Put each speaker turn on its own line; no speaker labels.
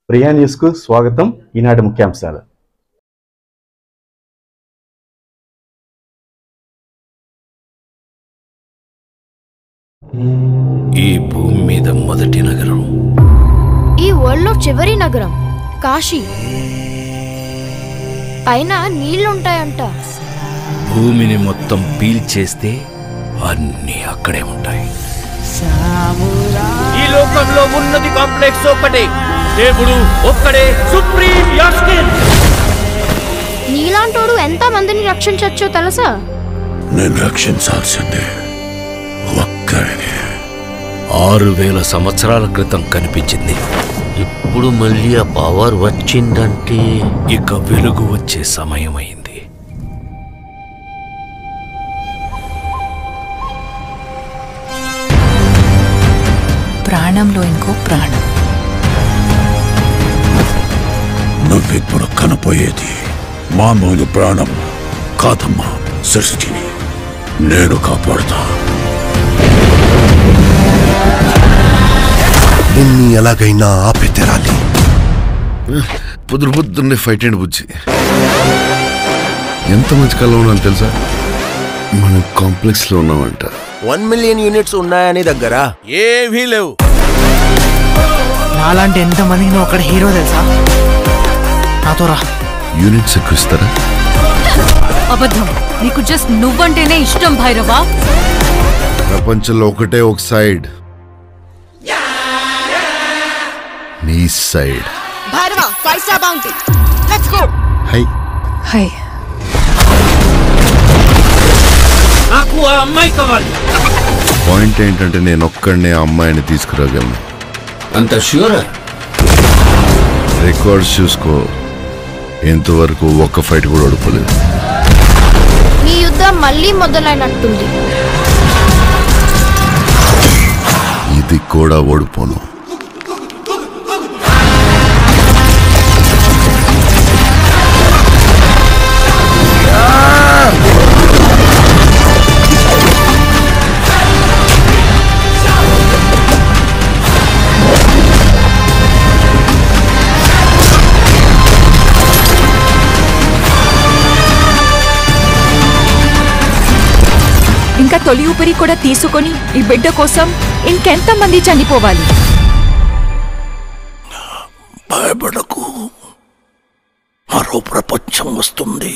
ప్రియా న్యూస్కు స్వాగతం. ఈనాటి ముఖ్యాంశాలు.
ఈ భూమి మీద మొదటి నగరం,
ఈ వరల్డ్లో చివరి నగరం కాశీ. పైన నీళ్లుంటాయంట.
భూమిని మొత్తం పీల్చేస్తే అన్నీ అక్కడే ఉంటాయి. ఈ లోకంలో ఉన్నది కాంప్లెక్స్ ఒక్కటే, దేవుడు ఒక్కడే సుప్రీం యాస్కిన్.
నీలాంటోడు ఎంత మందిని రక్షించొచ్చో తెలుసా?
నేను రక్షించాల్సిందే ఒక్కడిని.
6000 సంవత్సరాల క్రితం కనిపించింది.
ఇప్పుడు మళ్ళీ ఆ పవర్ వచ్చిందంటే
ఇక వెలుగు వచ్చే సమయమైంది.
ప్రాణంలో ఇంకో ప్రాణం.
నువ్విప్పుడు కనపోయేది మామూలు ప్రాణం కాదమ్మా. సృష్టిని నేను కాపాడుతా.
నిన్ను ఎలాగైనా ఆపి తెరాలి.
పొద్దున్నే ఫైట్ అండ్ బుజ్జి ఎంత మంచి కళ ఉన్నాను తెలుసా? మనం కాంప్లెక్స్ లో ఉన్నామంట.
1 మిలియన్ యూనిట్స్ ఉన్నాయని దగ్గర
ఏమీ లేవు.
నాలాంటి ఎంతమందికి నువ్వు అక్కడ హీరో తెలుసా? నాతో రా.
యూనిట్స్ ఎక్కువ ఇస్తారా?
అబద్ధం. నీకు జస్ట్ నువ్వంటేనే ఇష్టం భైరవా.
ప్రపంచంలో ఒకటే ఒక సైడ్, నీ side.
Bhairava 5 star bounty. Let's go.
Hi
hi.
నాకు ఆ అమ్మాయి కావాలి.
పాయింట్ ఏంటంటే నేను ఒక్కడనే ఆ అమ్మాయిని తీసుకురాగలను.
అంత ష్యూర్?
రికార్డ్స్ చూసుకో, ఇంతవరకు ఒక్క ఫైట్ కూడా ఓడిపోలేదు.
ఈ యుద్ధం మళ్ళీ మొదలైనట్టుంది.
ఇది కూడా ఓడిపోను.
ఇంకా తొలి ఊపిరి కూడా తీసుకొని ఈ బిడ్డ కోసం ఇంకెంత మంది చనిపోవాలి?
భయపడకు, మరో ప్రపంచం వస్తుంది.